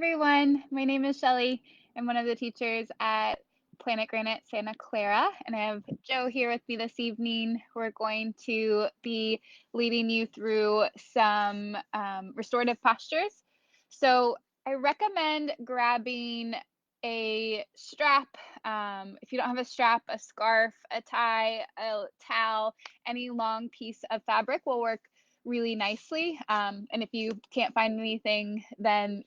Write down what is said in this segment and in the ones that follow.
everyone. My name is Shelly. I'm one of the teachers at Planet Granite Santa Clara, and I have Joe here with me this evening. We're going to be leading you through some restorative postures. So I recommend grabbing a strap. If you don't have a strap, a scarf, a tie, a towel, any long piece of fabric will work really nicely. And if you can't find anything, then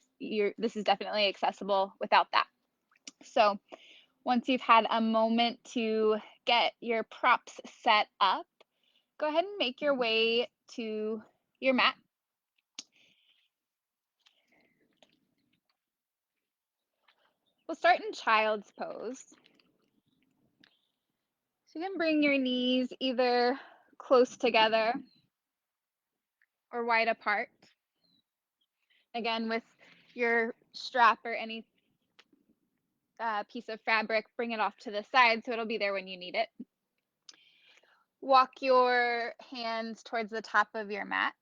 this is definitely accessible without that. So once you've had a moment to get your props set up, go ahead and make your way to your mat. We'll start in child's pose. So you can bring your knees either close together or wide apart. Again, with your strap or any piece of fabric, bring it off to the side so it'll be there when you need it. Walk your hands towards the top of your mat.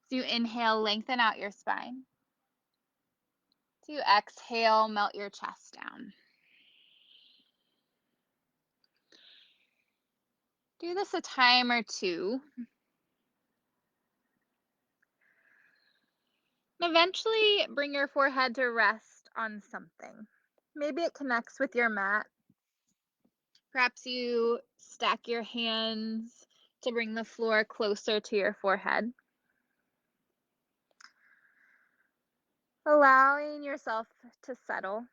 So you inhale, lengthen out your spine. So you exhale, melt your chest down. Do this a time or two. And eventually bring your forehead to rest on something. Maybe it connects with your mat. Perhaps you stack your hands to bring the floor closer to your forehead. Allowing yourself to settle.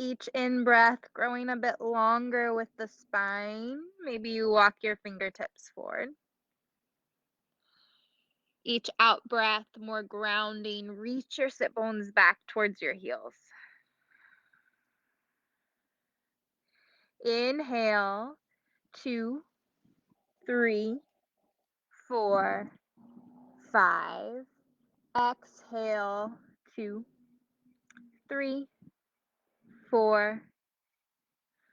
Each in-breath growing a bit longer with the spine. Maybe you walk your fingertips forward. Each out-breath more grounding. Reach your sit bones back towards your heels. Inhale, 2, 3, 4, 5. Exhale, 2, 3, 4,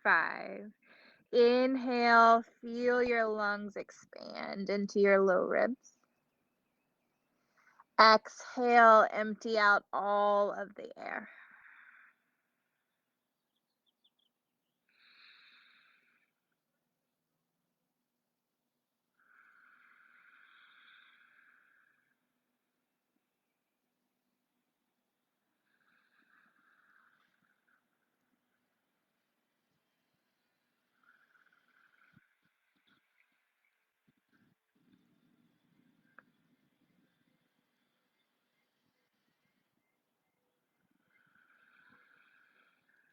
5. Inhale, feel your lungs expand into your low ribs. Exhale, empty out all of the air.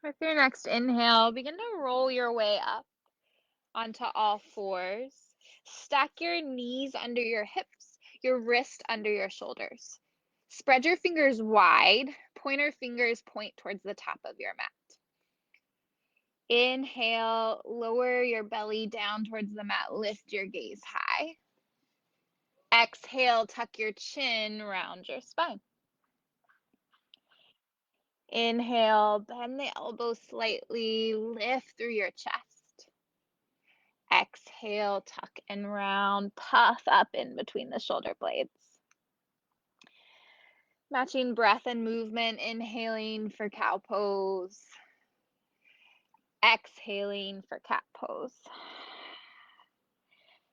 With your next inhale, begin to roll your way up onto all fours. Stack your knees under your hips, your wrist under your shoulders. Spread your fingers wide. Pointer fingers point towards the top of your mat. Inhale, lower your belly down towards the mat. Lift your gaze high. Exhale, tuck your chin, round your spine. Inhale, bend the elbows slightly, lift through your chest. Exhale, tuck and round, puff up in between the shoulder blades. Matching breath and movement, inhaling for cow pose. Exhaling for cat pose.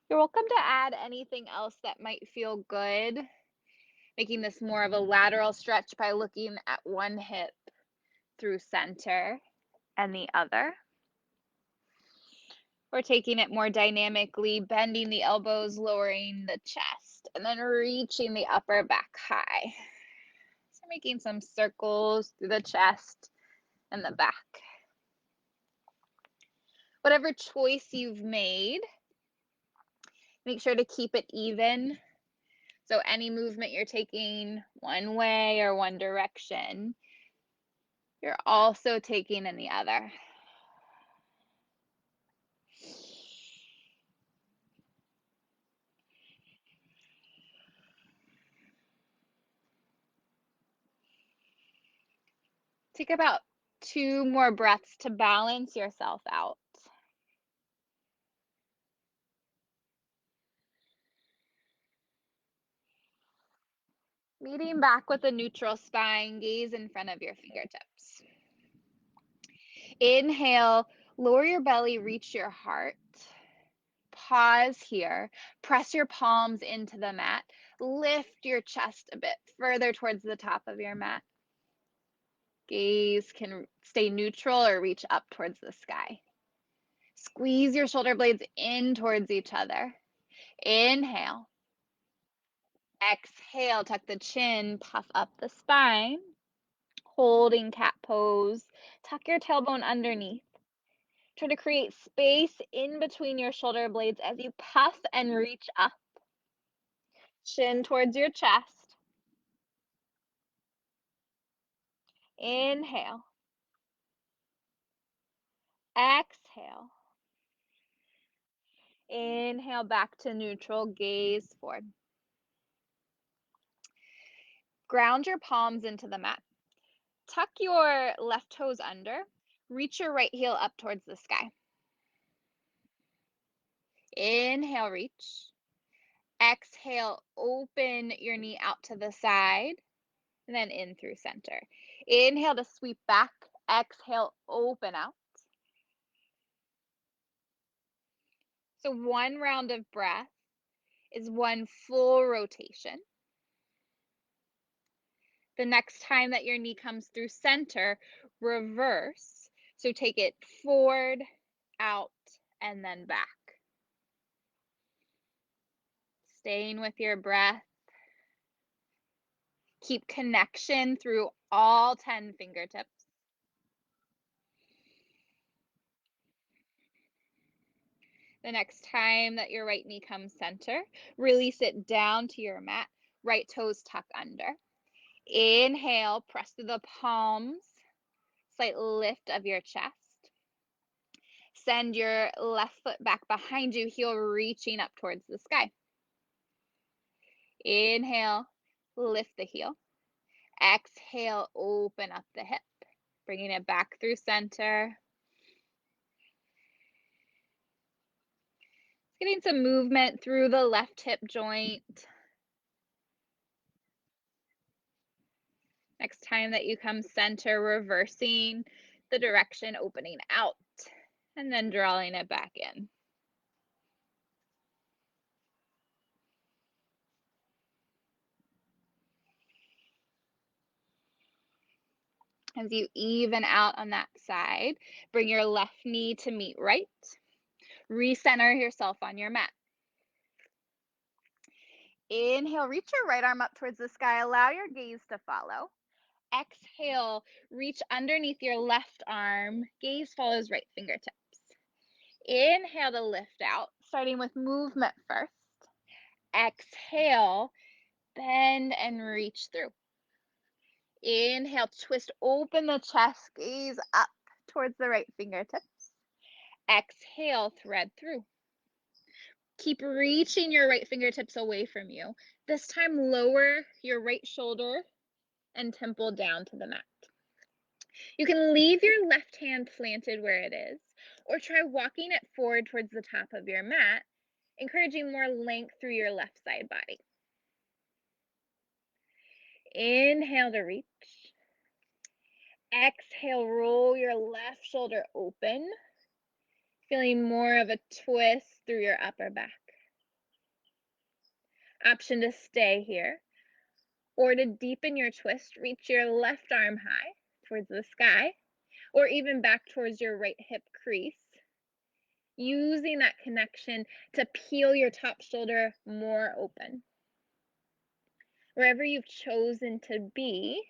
You're welcome to add anything else that might feel good, making this more of a lateral stretch by looking at one hip through center and the other. We're taking it more dynamically, bending the elbows, lowering the chest, and then reaching the upper back high. So making some circles through the chest and the back. Whatever choice you've made, make sure to keep it even. So any movement you're taking one way or one direction, you're also taking in the other. Take about 2 more breaths to balance yourself out. Meeting back with a neutral spine, gaze in front of your fingertips. Inhale, lower your belly, reach your heart. Pause here. Press your palms into the mat. Lift your chest a bit further towards the top of your mat. Gaze can stay neutral or reach up towards the sky. Squeeze your shoulder blades in towards each other. Inhale. Exhale, tuck the chin, puff up the spine. Holding cat pose. Tuck your tailbone underneath. Try to create space in between your shoulder blades as you puff and reach up. Chin towards your chest. Inhale. Exhale. Inhale back to neutral, gaze forward. Ground your palms into the mat. Tuck your left toes under. Reach your right heel up towards the sky. Inhale, reach. Exhale, open your knee out to the side, and then in through center. Inhale to sweep back. Exhale, open out. So 1 round of breath is 1 full rotation. The next time that your knee comes through center, reverse. So take it forward, out, and then back. Staying with your breath. Keep connection through all 10 fingertips. The next time that your right knee comes center, release it down to your mat. Right toes tuck under. Inhale, press through the palms. Slight lift of your chest. Send your left foot back behind you, heel reaching up towards the sky. Inhale, lift the heel. Exhale, open up the hip, bringing it back through center. Getting some movement through the left hip joint. Next time that you come center, reversing the direction, opening out, and then drawing it back in. As you even out on that side, bring your left knee to meet right. Recenter yourself on your mat. Inhale, reach your right arm up towards the sky. Allow your gaze to follow. Exhale, reach underneath your left arm. Gaze follows right fingertips. Inhale to lift out, starting with movement first. Exhale, bend and reach through. Inhale, twist open the chest, gaze up towards the right fingertips. Exhale, thread through. Keep reaching your right fingertips away from you. This time, lower your right shoulder and temple down to the mat. You can leave your left hand planted where it is, or try walking it forward towards the top of your mat, encouraging more length through your left side body. Inhale to reach. Exhale, roll your left shoulder open, feeling more of a twist through your upper back. Option to stay here, or to deepen your twist, reach your left arm high towards the sky, or even back towards your right hip crease, using that connection to peel your top shoulder more open. Wherever you've chosen to be,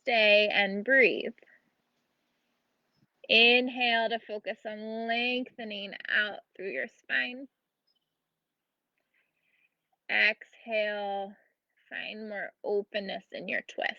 stay and breathe. Inhale to focus on lengthening out through your spine. Exhale, find more openness in your twist.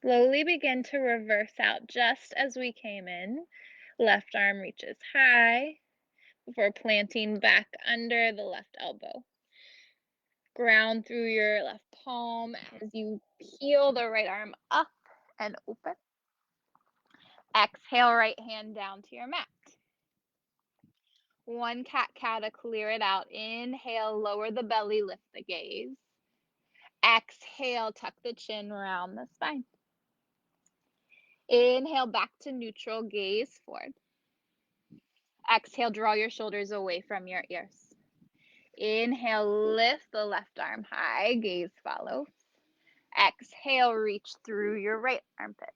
Slowly begin to reverse out just as we came in. Left arm reaches high before planting back under the left elbow. Ground through your left palm as you peel the right arm up and open. Exhale, right hand down to your mat. One cat-cow to clear it out. Inhale, lower the belly, lift the gaze. Exhale, tuck the chin around the spine. Inhale, back to neutral, gaze forward. Exhale, draw your shoulders away from your ears. Inhale, lift the left arm high, gaze follows. Exhale, reach through your right armpit.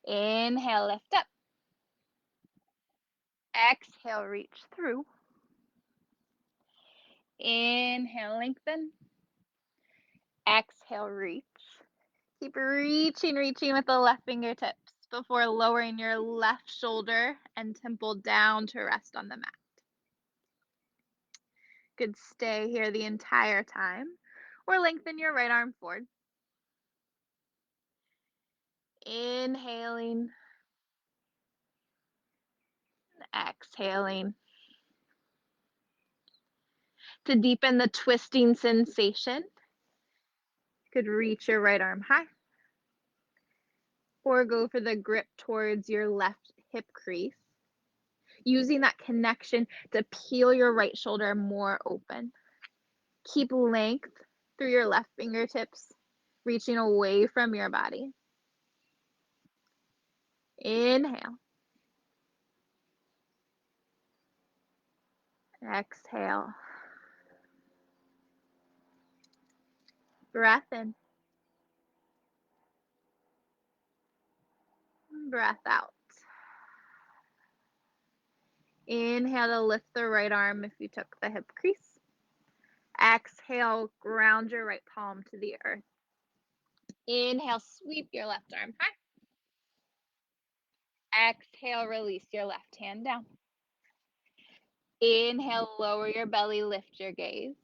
Inhale, lift up. Exhale, reach through. Inhale, lengthen. Exhale, reach. Keep reaching with the left fingertips before lowering your left shoulder and temple down to rest on the mat. Good stay here the entire time. Or lengthen your right arm forward. Inhaling. Exhaling. To deepen the twisting sensation, you could reach your right arm high. Or go for the grip towards your left hip crease. Using that connection to peel your right shoulder more open. Keep length through your left fingertips, reaching away from your body. Inhale. Exhale. Breath in. Breath out. Inhale to lift the right arm if you took the hip crease. Exhale, ground your right palm to the earth. Inhale, sweep your left arm high. Exhale, release your left hand down. Inhale, lower your belly, lift your gaze.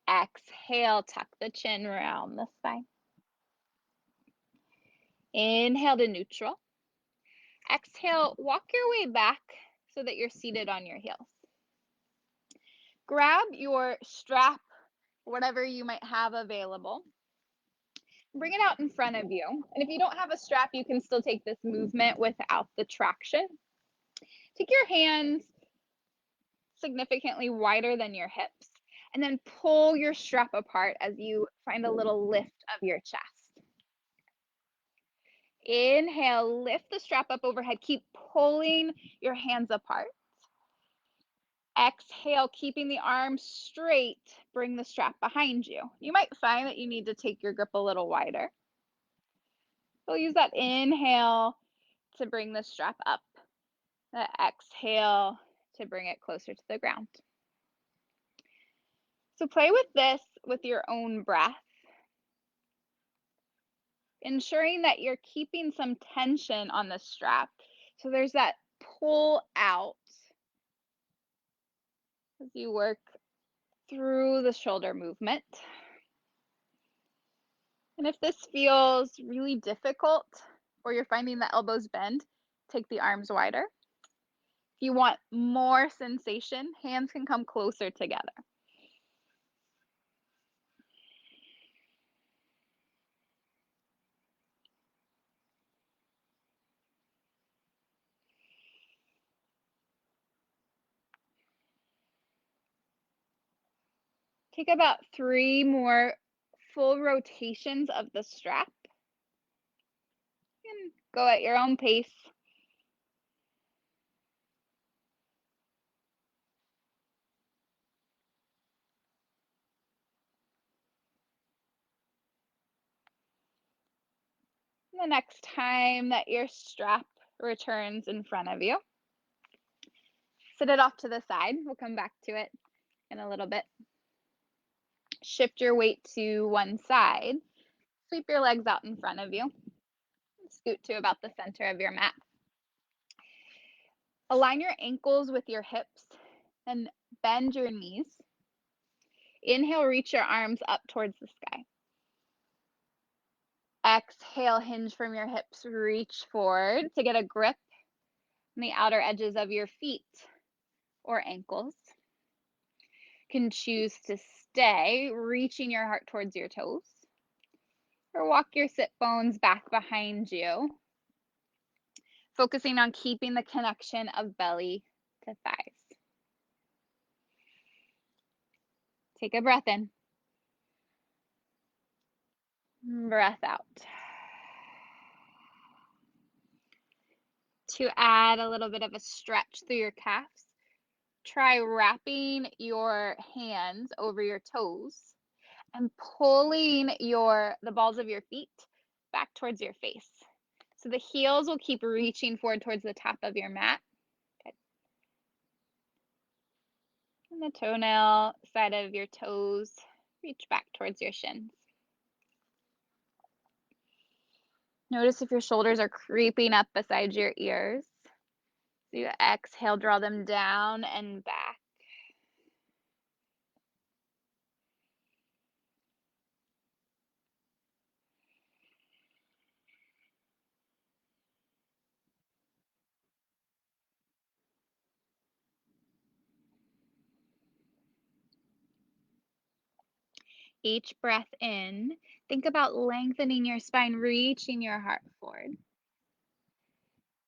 Exhale, tuck the chin around the spine. Inhale to neutral. Exhale, walk your way back so that you're seated on your heels. Grab your strap, whatever you might have available. Bring it out in front of you. And if you don't have a strap, you can still take this movement without the traction. Take your hands significantly wider than your hips, and then pull your strap apart as you find a little lift of your chest. Inhale, lift the strap up overhead. Keep pulling your hands apart. Exhale, keeping the arms straight, bring the strap behind you. You might find that you need to take your grip a little wider. We'll use that inhale to bring the strap up. The exhale to bring it closer to the ground. So play with this with your own breath, ensuring that you're keeping some tension on the strap. So there's that pull out as you work through the shoulder movement. And if this feels really difficult or you're finding the elbows bend, take the arms wider. If you want more sensation, hands can come closer together. Take about 3 more full rotations of the strap. And go at your own pace. The next time that your strap returns in front of you, sit it off to the side. We'll come back to it in a little bit. Shift your weight to one side. Sweep your legs out in front of you. Scoot to about the center of your mat. Align your ankles with your hips and bend your knees. Inhale, reach your arms up towards the sky. Exhale, hinge from your hips, reach forward to get a grip on the outer edges of your feet or ankles. You can choose to stay, reaching your heart towards your toes, or walk your sit bones back behind you, focusing on keeping the connection of belly to thighs. Take a breath in. Breath out. To add a little bit of a stretch through your calves, try wrapping your hands over your toes and pulling the balls of your feet back towards your face. So the heels will keep reaching forward towards the top of your mat. Good. And the toenail side of your toes reach back towards your shins. Notice if your shoulders are creeping up beside your ears. So you exhale, draw them down and back. Each breath in, think about lengthening your spine, reaching your heart forward.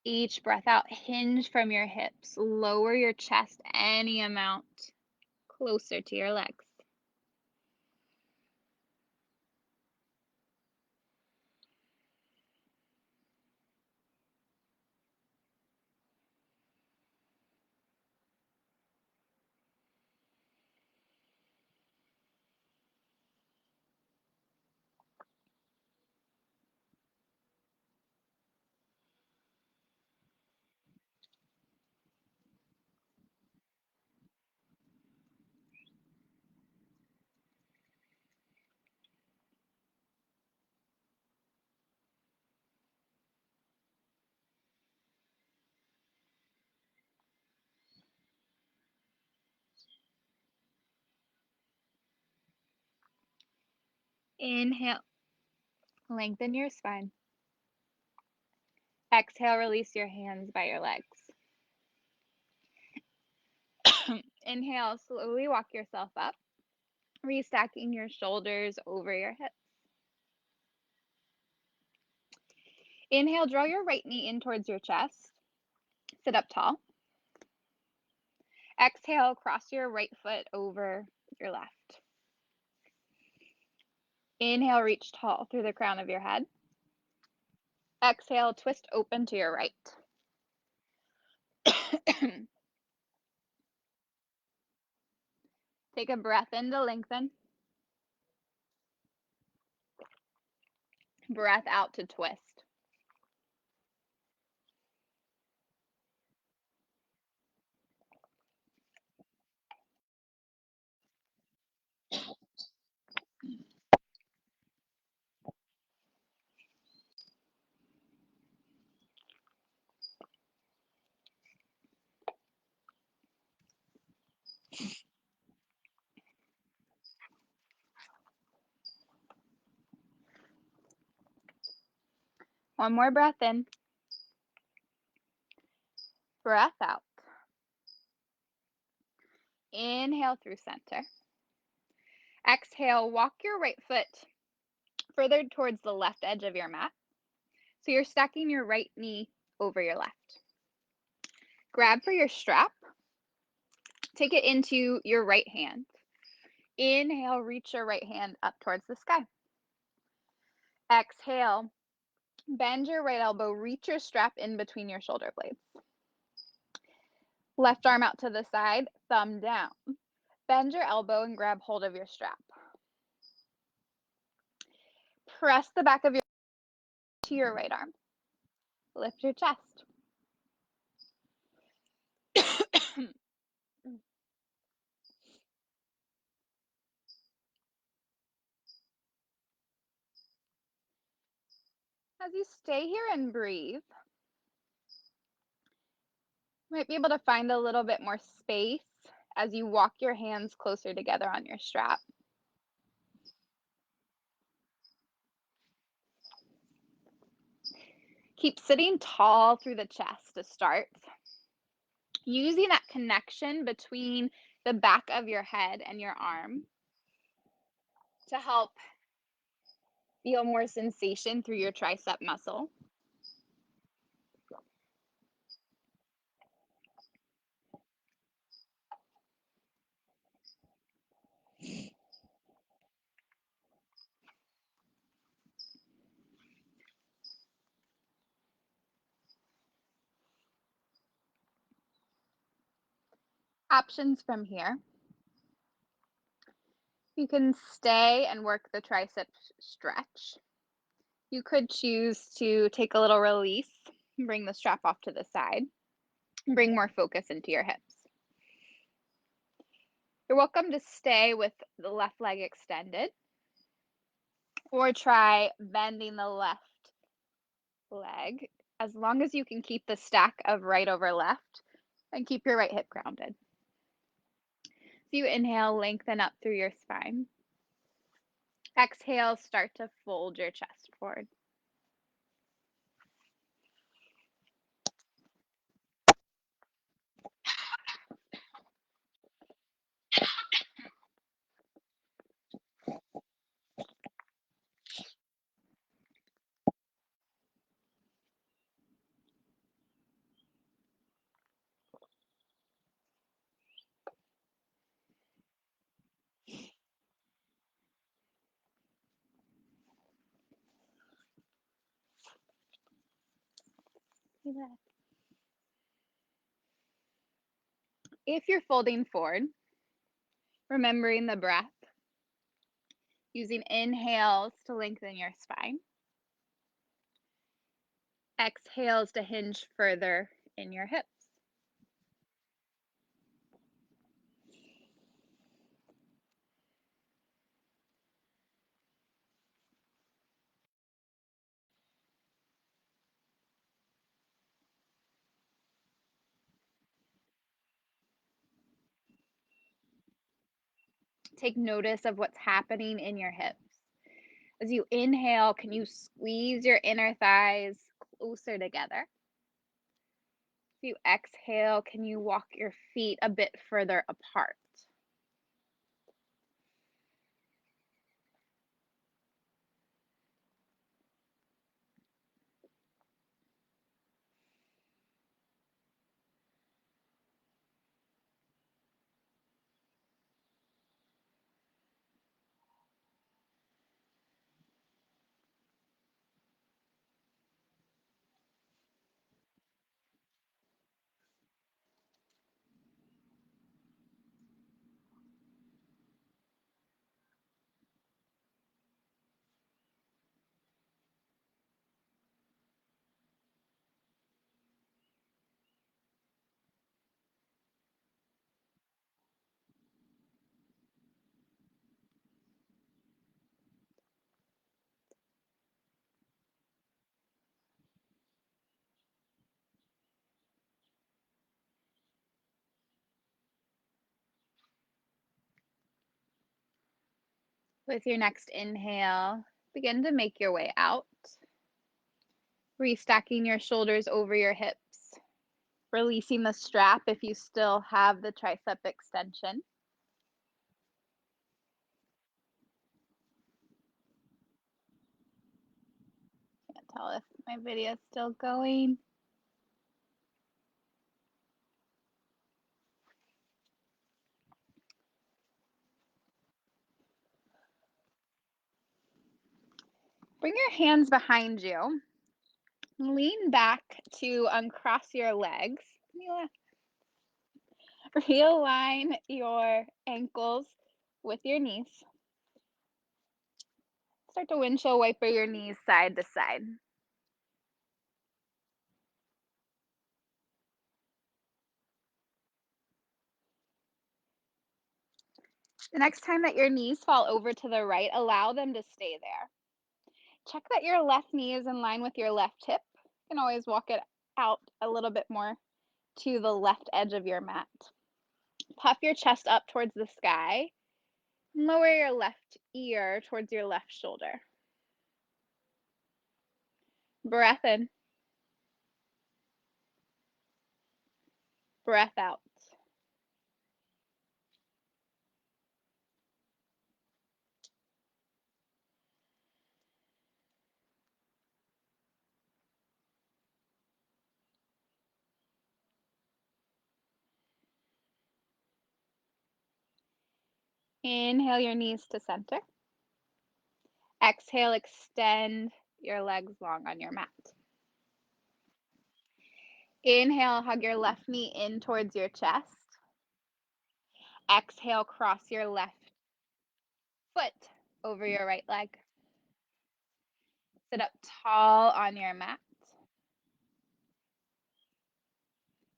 Each breath out, hinge from your hips, lower your chest any amount closer to your legs. Inhale, lengthen your spine. Exhale, release your hands by your legs. Inhale, slowly walk yourself up, restacking your shoulders over your hips. Inhale, draw your right knee in towards your chest. Sit up tall. Exhale, cross your right foot over your left. Inhale, reach tall through the crown of your head. Exhale, twist open to your right. Take a breath in to lengthen. Breath out to twist. One more breath in. Breath out. Inhale through center. Exhale, walk your right foot further towards the left edge of your mat. So you're stacking your right knee over your left. Grab for your strap. Take it into your right hand. Inhale, reach your right hand up towards the sky. Exhale, bend your right elbow, reach your strap in between your shoulder blades. Left arm out to the side, thumb down. Bend your elbow and grab hold of your strap. Press the back of your to your right arm. Lift your chest. As you stay here and breathe, you might be able to find a little bit more space as you walk your hands closer together on your strap. Keep sitting tall through the chest to start. Using that connection between the back of your head and your arm to help feel more sensation through your tricep muscle. Options from here. You can stay and work the tricep stretch. You could choose to take a little release, bring the strap off to the side, and bring more focus into your hips. You're welcome to stay with the left leg extended, or try bending the left leg, as long as you can keep the stack of right over left and keep your right hip grounded. So you inhale, lengthen up through your spine. Exhale, start to fold your chest forward. If you're folding forward, remembering the breath, using inhales to lengthen your spine, exhales to hinge further in your hips. Take notice of what's happening in your hips. As you inhale, can you squeeze your inner thighs closer together? As you exhale, can you walk your feet a bit further apart? With your next inhale, begin to make your way out, restacking your shoulders over your hips, releasing the strap if you still have the tricep extension. Can't tell if my video is still going. Bring your hands behind you. Lean back to uncross your legs. Realign your ankles with your knees. Start to windshield wiper your knees side to side. The next time that your knees fall over to the right, allow them to stay there. Check that your left knee is in line with your left hip. You can always walk it out a little bit more to the left edge of your mat. Puff your chest up towards the sky. Lower your left ear towards your left shoulder. Breath in. Breath out. Inhale your knees to center. Exhale, extend your legs long on your mat. Inhale, hug your left knee in towards your chest. Exhale, cross your left foot over your right leg. Sit up tall on your mat.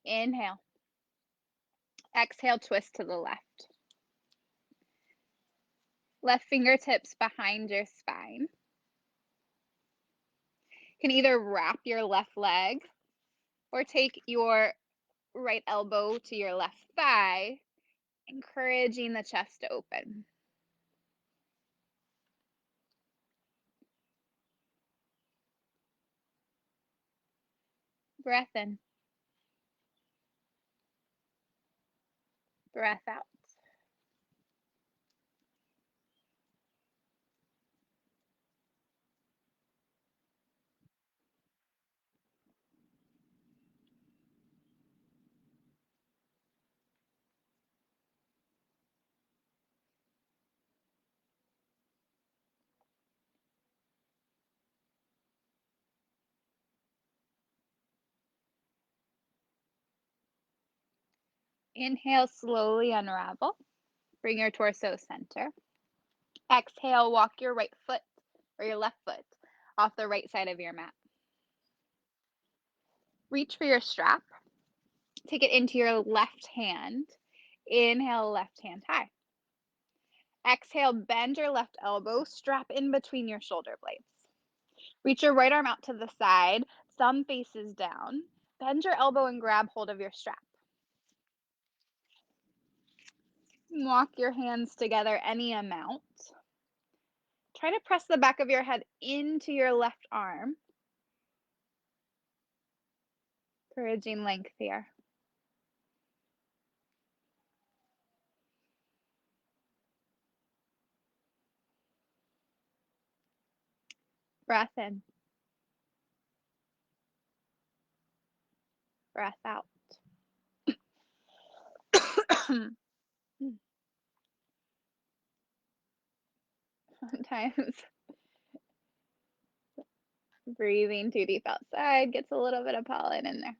Inhale. Exhale, twist to the left. Left fingertips behind your spine. You can either wrap your left leg or take your right elbow to your left thigh, encouraging the chest to open. Breath in. Breath out. Inhale, slowly unravel. Bring your torso center. Exhale, walk your right foot or your left foot off the right side of your mat. Reach for your strap. Take it into your left hand. Inhale, left hand high. Exhale, bend your left elbow, strap in between your shoulder blades. Reach your right arm out to the side, thumb faces down. Bend your elbow and grab hold of your strap. Walk your hands together any amount. Try to press the back of your head into your left arm. Encouraging length here. Breath in. Breath out. Sometimes breathing too deep outside gets a little bit of pollen in there.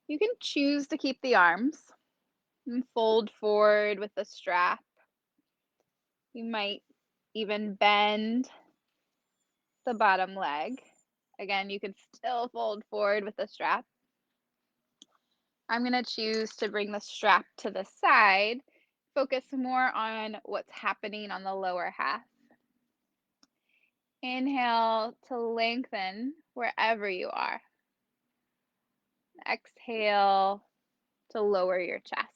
You can choose to keep the arms and fold forward with the strap. You might even bend the bottom leg. Again, you can still fold forward with the strap. I'm going to choose to bring the strap to the side, focus more on what's happening on the lower half. Inhale to lengthen wherever you are. Exhale to lower your chest.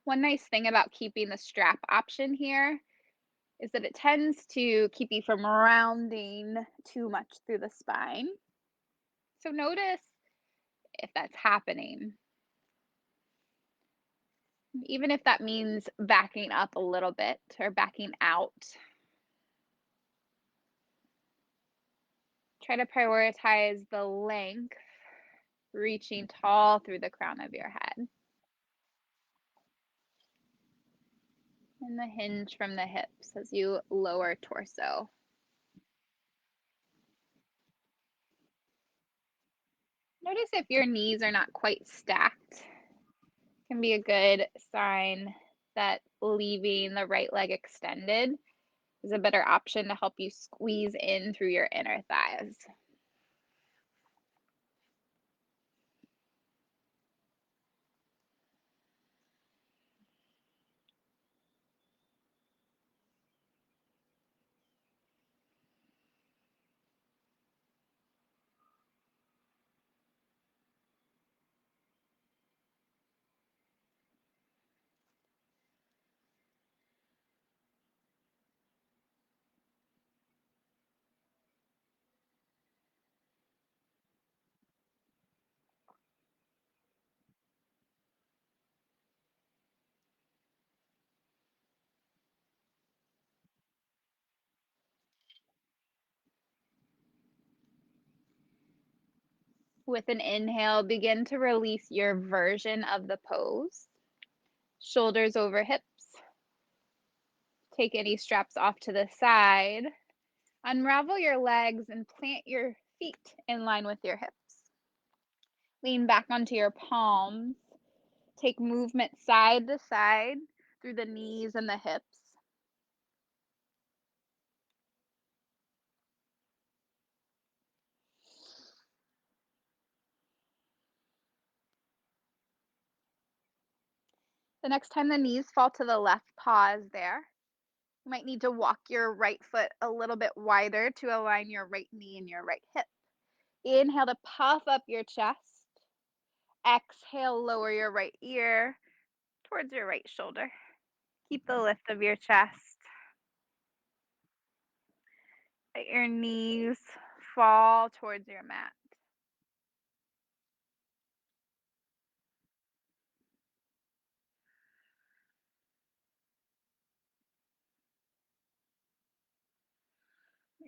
One nice thing about keeping the strap option here is that it tends to keep you from rounding too much through the spine. So notice if that's happening. Even if that means backing up a little bit or backing out. Try to prioritize the length, reaching tall through the crown of your head. And the hinge from the hips as you lower torso. Notice if your knees are not quite stacked. It can be a good sign that leaving the right leg extended is a better option to help you squeeze in through your inner thighs. With an inhale, begin to release your version of the pose. Shoulders over hips. Take any straps off to the side. Unravel your legs and plant your feet in line with your hips. Lean back onto your palms. Take movement side to side through the knees and the hips. The next time the knees fall to the left, pause there. You might need to walk your right foot a little bit wider to align your right knee and your right hip. Inhale to puff up your chest. Exhale, lower your right ear towards your right shoulder. Keep the lift of your chest. Let your knees fall towards your mat.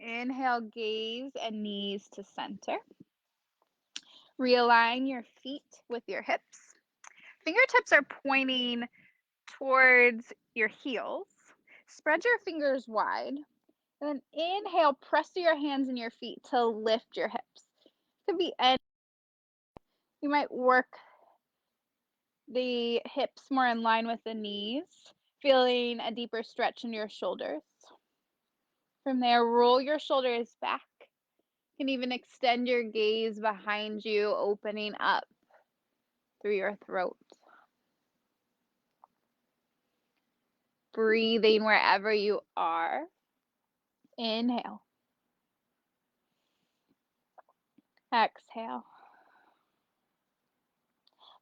Inhale, gaze and knees to center. Realign your feet with your hips. Fingertips are pointing towards your heels. Spread your fingers wide. And then inhale, press to your hands and your feet to lift your hips. It could be any. You might work the hips more in line with the knees, feeling a deeper stretch in your shoulders. From there, roll your shoulders back. You can even extend your gaze behind you, opening up through your throat. Breathing wherever you are. Inhale. Exhale.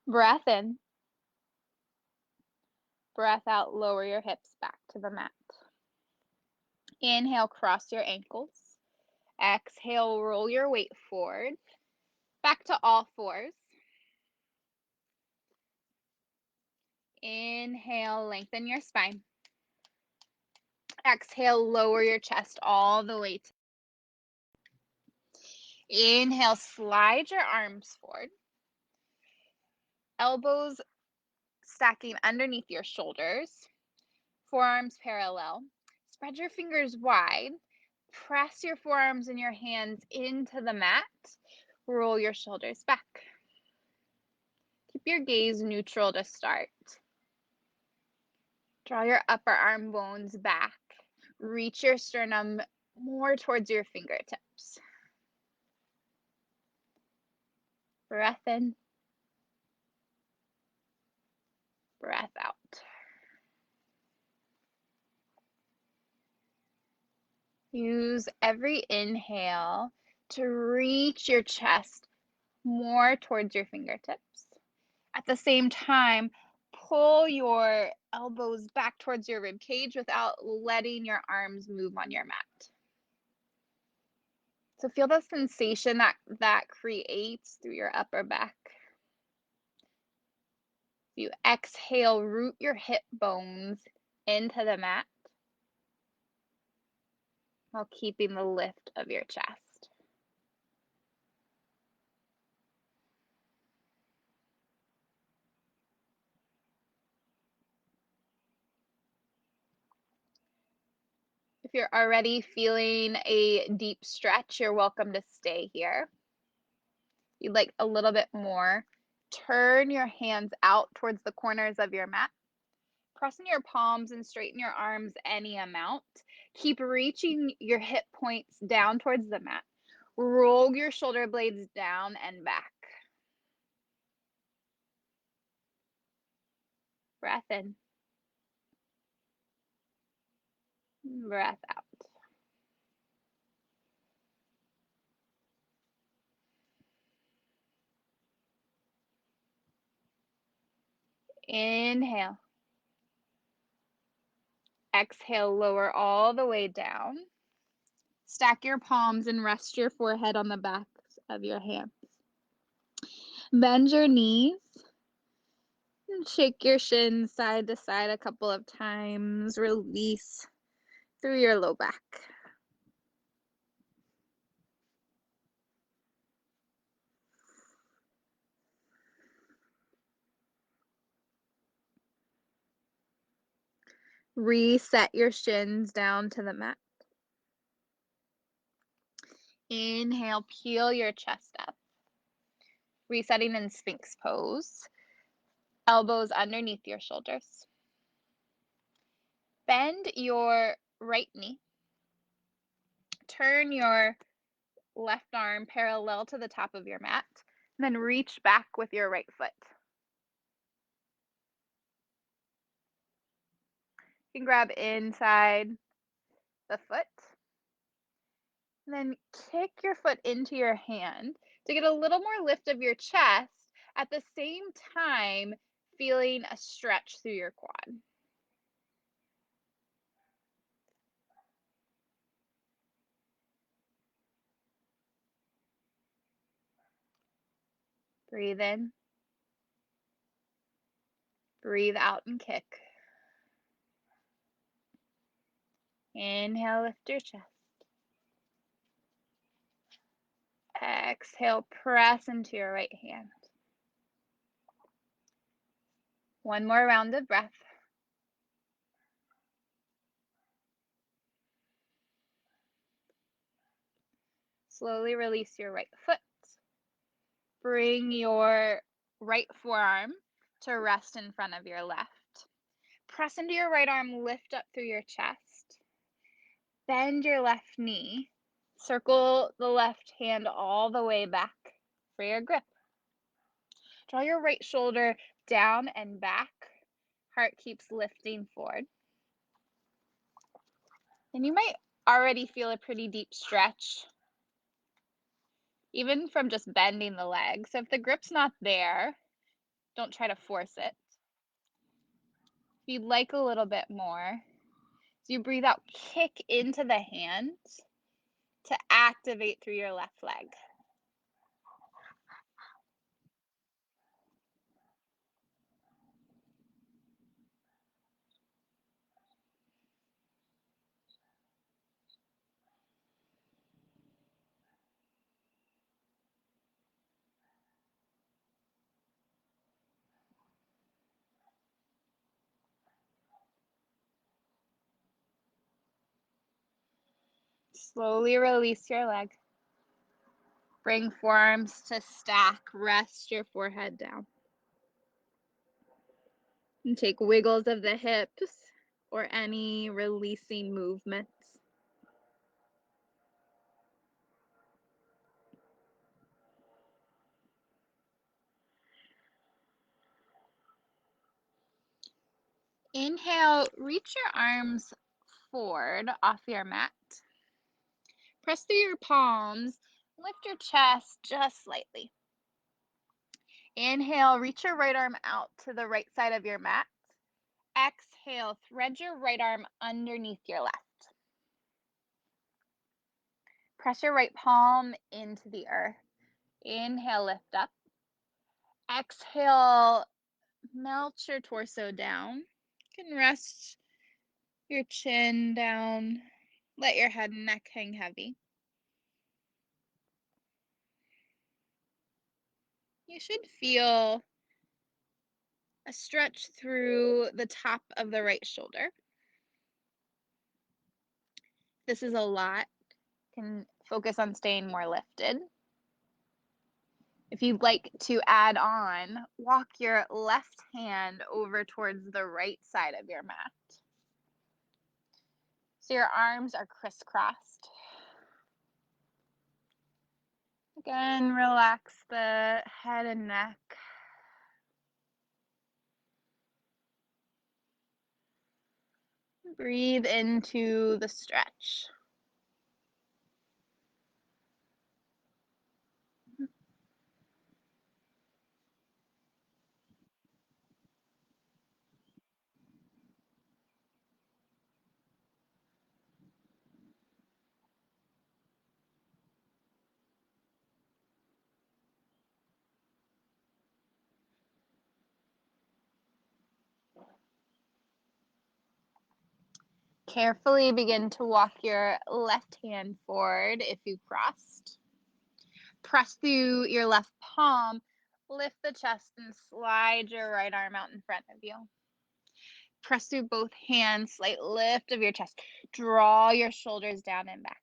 Breath in. Breath out. Lower your hips back to the mat. Inhale, cross your ankles. Exhale, roll your weight forward. Back to all fours. Inhale, lengthen your spine. Exhale, lower your chest all the way to. Inhale, slide your arms forward. Elbows stacking underneath your shoulders. Forearms parallel. Spread your fingers wide. Press your forearms and your hands into the mat. Roll your shoulders back. Keep your gaze neutral to start. Draw your upper arm bones back. Reach your sternum more towards your fingertips. Breath in. Breath out. Use every inhale to reach your chest more towards your fingertips. At the same time, pull your elbows back towards your rib cage without letting your arms move on your mat. So feel the sensation that creates through your upper back. You exhale, root your hip bones into the mat while keeping the lift of your chest. If you're already feeling a deep stretch, you're welcome to stay here. If you'd like a little bit more, turn your hands out towards the corners of your mat. Press in your palms and straighten your arms any amount. Keep reaching your hip points down towards the mat. Roll your shoulder blades down and back. Breath in. Breath out. Inhale. Exhale, lower all the way down. Stack your palms and rest your forehead on the backs of your hands. Bend your knees. And shake your shins side to side a couple of times. Release through your low back. Reset your shins down to the mat. Inhale, peel your chest up. Resetting in Sphinx pose. Elbows underneath your shoulders. Bend your right knee. Turn your left arm parallel to the top of your mat. And then reach back with your right foot. You can grab inside the foot. And then kick your foot into your hand to get a little more lift of your chest, at the same time feeling a stretch through your quad. Breathe in. Breathe out and kick. Inhale, lift your chest. Exhale, press into your right hand. One more round of breath. Slowly release your right foot. Bring your right forearm to rest in front of your left. Press into your right arm, lift up through your chest. Bend your left knee. Circle the left hand all the way back for your grip. Draw your right shoulder down and back. Heart keeps lifting forward. And you might already feel a pretty deep stretch, even from just bending the leg. So if the grip's not there, don't try to force it. If you'd like a little bit more, as you breathe out, kick into the hand to activate through your left leg. Slowly release your leg. Bring forearms to stack. Rest your forehead down. And take wiggles of the hips or any releasing movements. Inhale, reach your arms forward off your mat. Press through your palms. Lift your chest just slightly. Inhale, reach your right arm out to the right side of your mat. Exhale, thread your right arm underneath your left. Press your right palm into the earth. Inhale, lift up. Exhale, melt your torso down. You can rest your chin down. Let your head and neck hang heavy. You should feel a stretch through the top of the right shoulder. This is a lot. You can focus on staying more lifted. If you'd like to add on, walk your left hand over towards the right side of your mat. So your arms are crisscrossed. Again, relax the head and neck. Breathe into the stretch. Carefully begin to walk your left hand forward if you crossed. Press through your left palm, lift the chest, and slide your right arm out in front of you. Press through both hands, slight lift of your chest. Draw your shoulders down and back.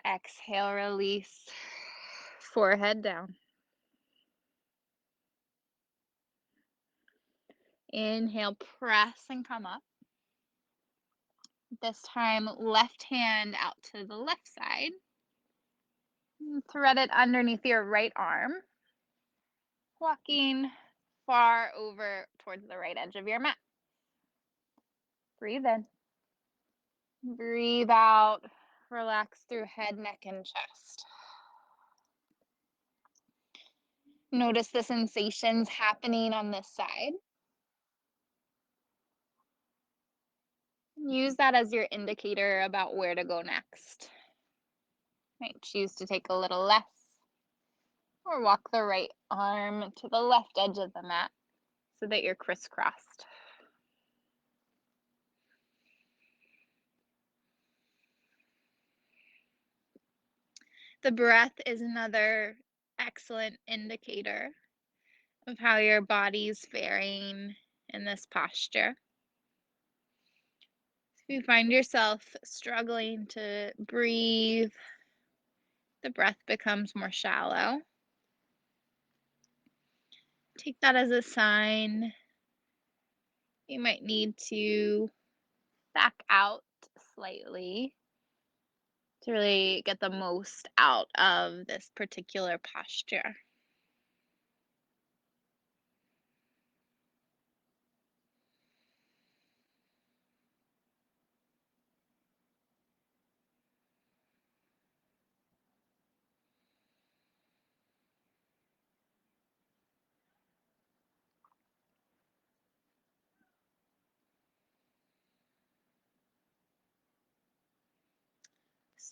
Exhale, release. Forehead down. Inhale, press and come up. This time, left hand out to the left side. Thread it underneath your right arm. Walking far over towards the right edge of your mat. Breathe in. Breathe out. Relax through head, neck, and chest. Notice the sensations happening on this side. Use that as your indicator about where to go next. Might choose to take a little less, or walk the right arm to the left edge of the mat so that you're crisscrossed. The breath is another excellent indicator of how your body's faring in this posture. If you find yourself struggling to breathe, the breath becomes more shallow. Take that as a sign you might need to back out slightly to really get the most out of this particular posture.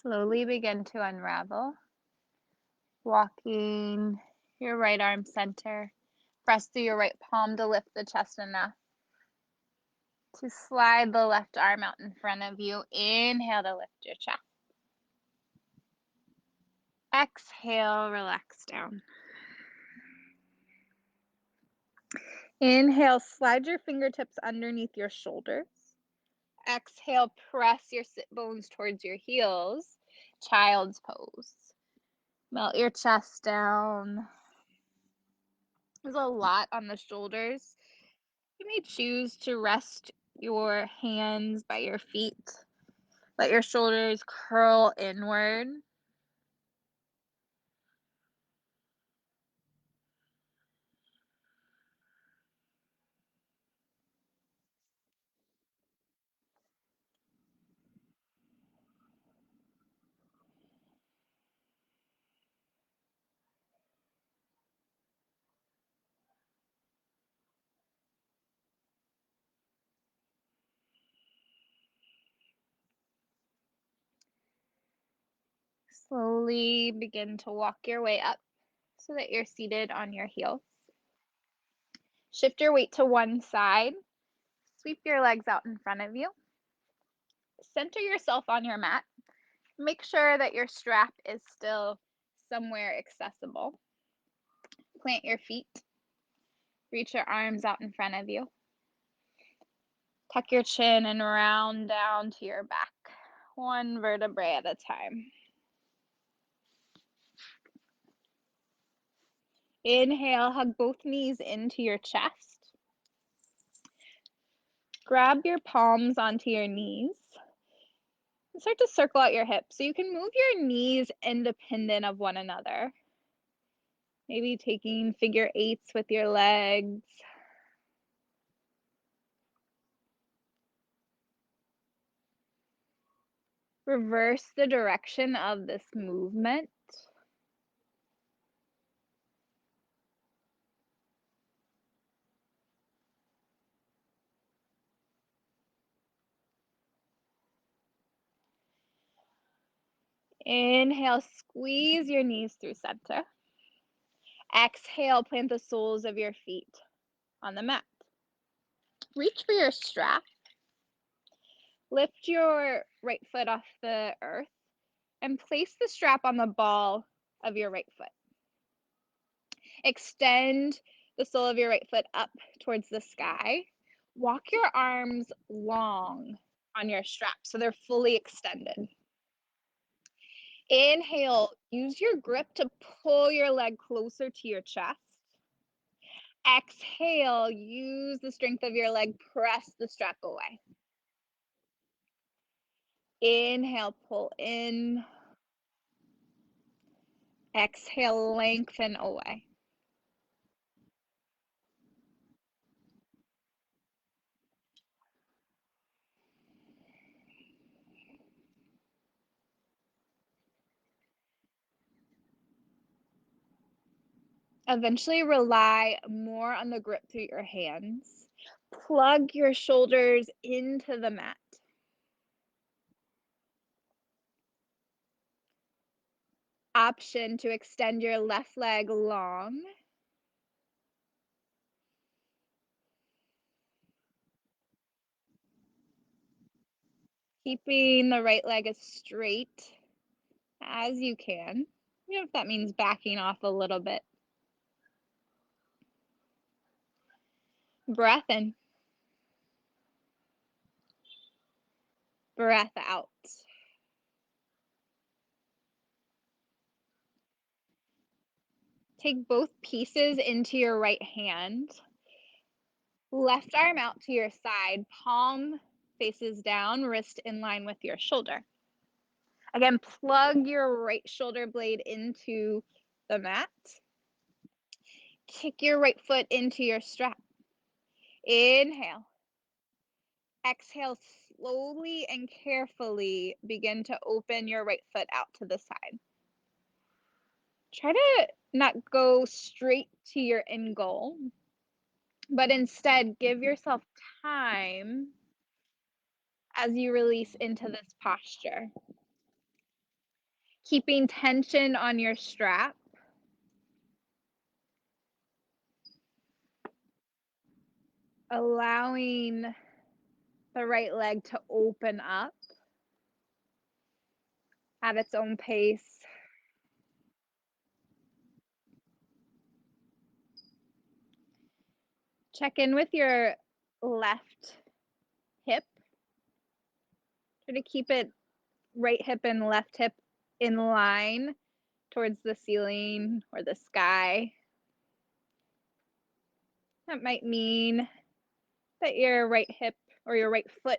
Slowly begin to unravel, walking your right arm center. Press through your right palm to lift the chest enough to slide the left arm out in front of you. Inhale to lift your chest. Exhale, relax down. Inhale, slide your fingertips underneath your shoulders. Exhale, press your sit bones towards your heels. Child's pose. Melt your chest down. There's a lot on the shoulders. You may choose to rest your hands by your feet. Let your shoulders curl inward. Slowly begin to walk your way up so that you're seated on your heels. Shift your weight to one side. Sweep your legs out in front of you. Center yourself on your mat. Make sure that your strap is still somewhere accessible. Plant your feet. Reach your arms out in front of you. Tuck your chin and round down to your back, one vertebrae at a time. Inhale, hug both knees into your chest. Grab your palms onto your knees. And start to circle out your hips so you can move your knees independent of one another. Maybe taking figure eights with your legs. Reverse the direction of this movement. Inhale, squeeze your knees through center. Exhale, plant the soles of your feet on the mat. Reach for your strap. Lift your right foot off the earth and place the strap on the ball of your right foot. Extend the sole of your right foot up towards the sky. Walk your arms long on your strap so they're fully extended. Inhale, use your grip to pull your leg closer to your chest. Exhale, use the strength of your leg, press the strap away. Inhale, pull in. Exhale, lengthen away. Eventually rely more on the grip through your hands. Plug your shoulders into the mat. Option to extend your left leg long. Keeping the right leg as straight as you can, even if that means backing off a little bit. Breath in. Breath out. Take both pieces into your right hand. Left arm out to your side, palm faces down, wrist in line with your shoulder. Again, plug your right shoulder blade into the mat. Kick your right foot into your strap. Inhale. Exhale, slowly and carefully begin to open your right foot out to the side. Try to not go straight to your end goal, but instead give yourself time as you release into this posture. Keeping tension on your strap. Allowing the right leg to open up at its own pace. Check in with your left hip. Try to keep it right hip and left hip in line towards the ceiling or the sky. That might mean that your right hip or your right foot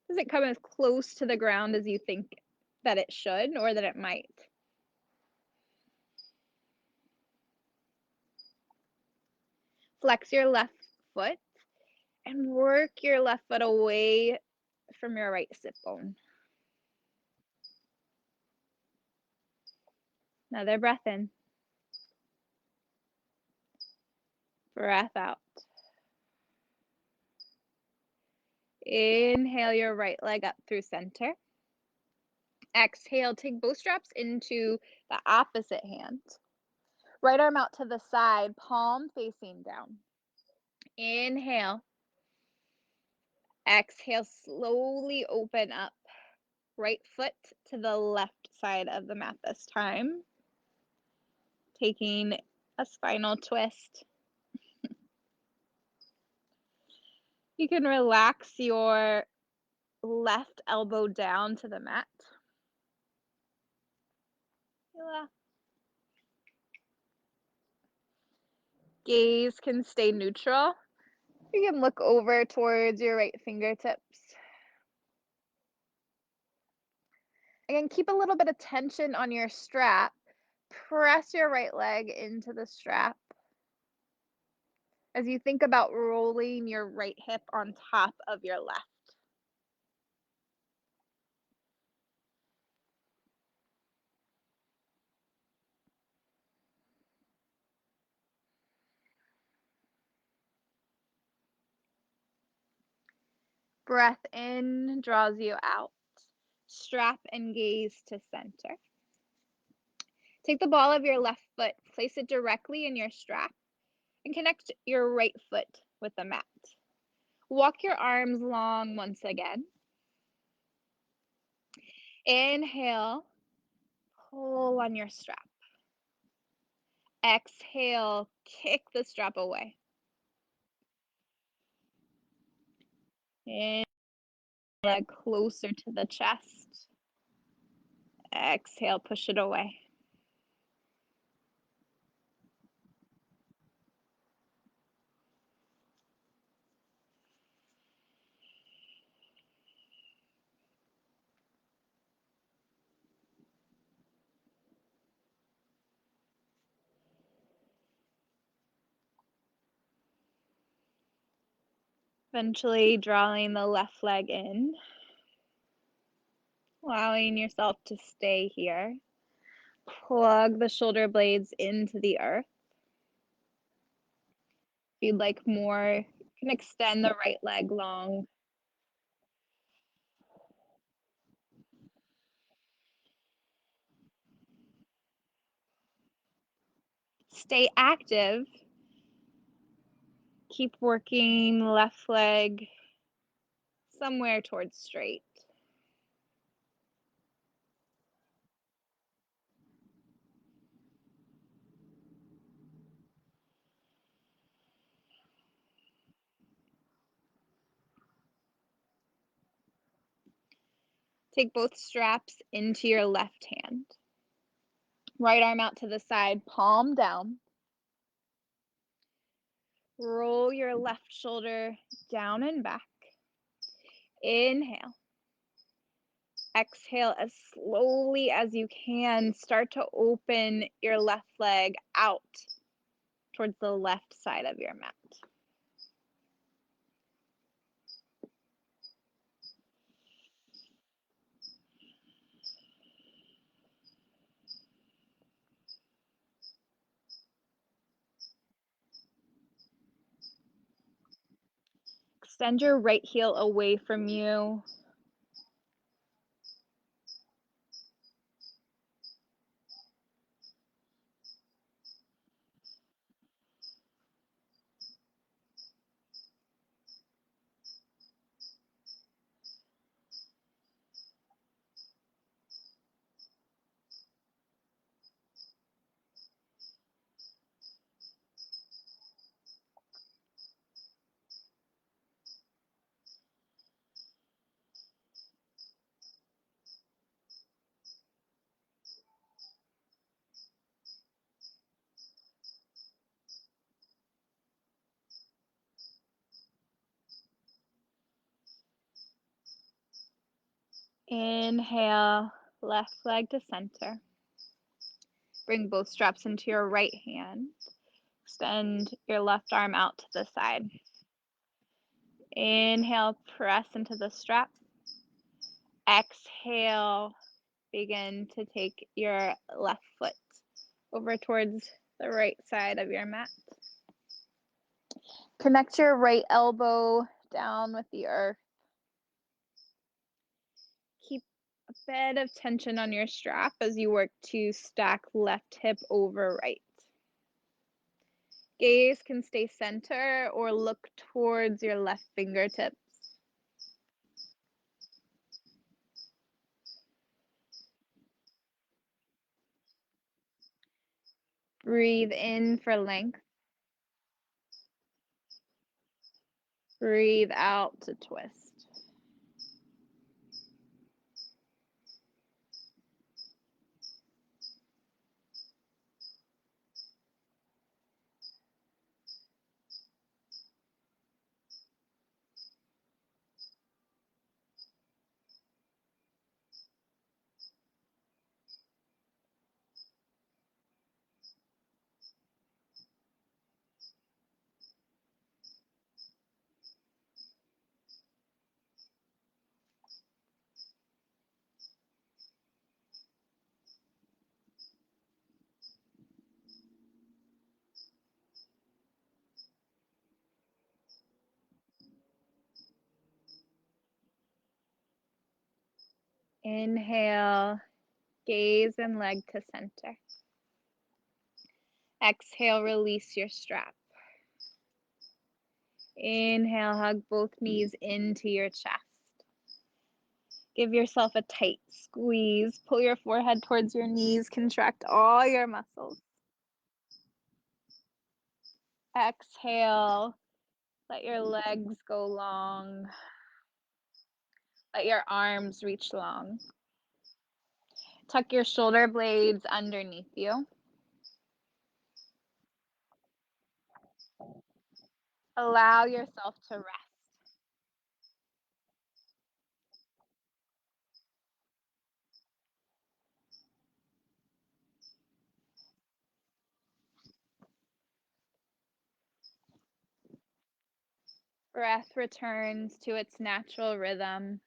doesn't come as close to the ground as you think that it should or that it might. Flex your left foot and work your left foot away from your right sit bone. Another breath in. Breath out. Inhale your right leg up through center. Exhale, take both straps into the opposite hand. Right arm out to the side, palm facing down. Inhale. Exhale, slowly open up. Right foot to the left side of the mat this time. Taking a spinal twist. You can relax your left elbow down to the mat. Gaze can stay neutral. You can look over towards your right fingertips. Again, keep a little bit of tension on your strap. Press your right leg into the strap as you think about rolling your right hip on top of your left. Breath in draws you out. Strap and gaze to center. Take the ball of your left foot, place it directly in your strap, and connect your right foot with the mat. Walk your arms long once again. Inhale, pull on your strap. Exhale, kick the strap away. And leg closer to the chest. Exhale, push it away. Eventually drawing the left leg in, allowing yourself to stay here. Plug the shoulder blades into the earth. If you'd like more, you can extend the right leg long. Stay active. Keep working left leg somewhere towards straight. Take both straps into your left hand. Right arm out to the side, palm down. Roll your left shoulder down and back. Inhale. Exhale as slowly as you can. Start to open your left leg out towards the left side of your mat. Extend your right heel away from you. Inhale, left leg to center. Bring both straps into your right hand. Extend your left arm out to the side. Inhale, press into the strap. Exhale, begin to take your left foot over towards the right side of your mat. Connect your right elbow down with the earth. Keep a bit of tension on your strap as you work to stack left hip over right. Gaze can stay center or look towards your left fingertips. Breathe in for length. Breathe out to twist. Inhale, gaze and leg to center. Exhale, release your strap. Inhale, hug both knees into your chest. Give yourself a tight squeeze. Pull your forehead towards your knees. Contract all your muscles. Exhale, let your legs go long. Let your arms reach long. Tuck your shoulder blades underneath you. Allow yourself to rest. Breath returns to its natural rhythm.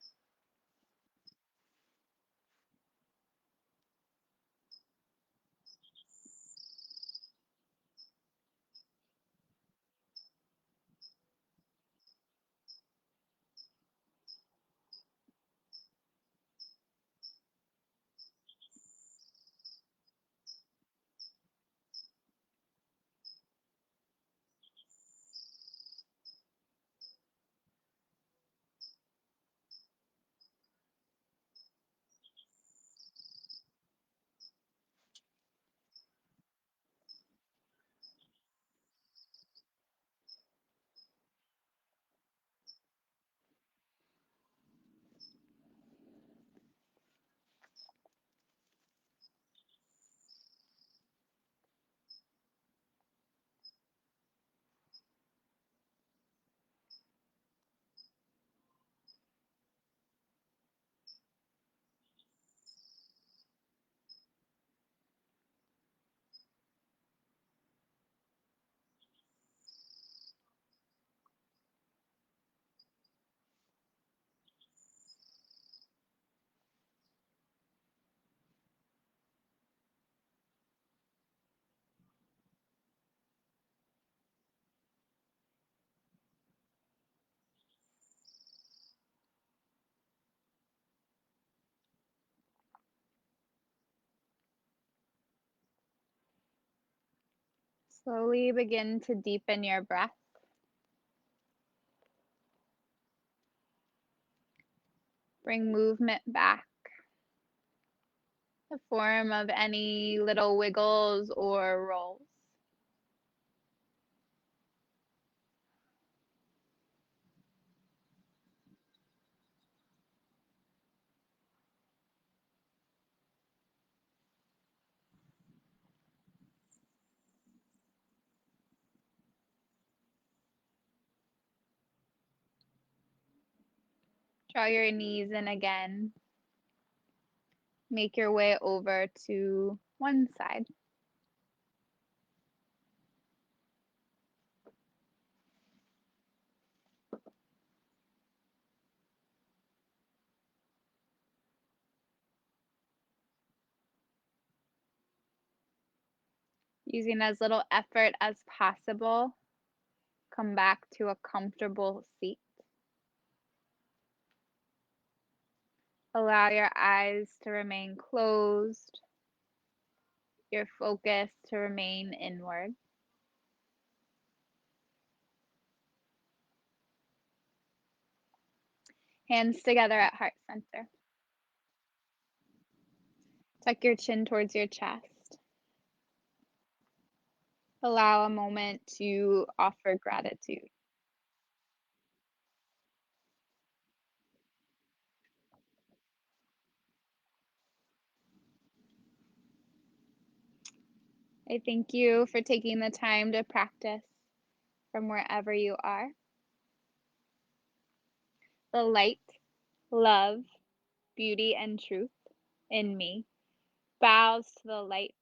Slowly begin to deepen your breath. Bring movement back. The form of any little wiggles or rolls. Draw your knees in again. Make your way over to one side. Using as little effort as possible, come back to a comfortable seat. Allow your eyes to remain closed, your focus to remain inward. Hands together at heart center. Tuck your chin towards your chest. Allow a moment to offer gratitude. I thank you for taking the time to practice from wherever you are. The light, love, beauty, and truth in me bows to the light,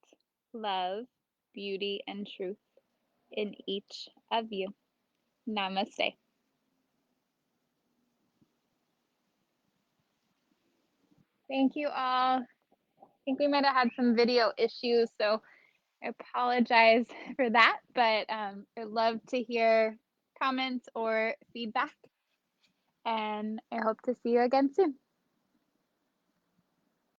love, beauty, and truth in each of you. Namaste. Thank you all. I think we might have had some video issues, so I apologize for that, but I'd love to hear comments or feedback, and I hope to see you again soon.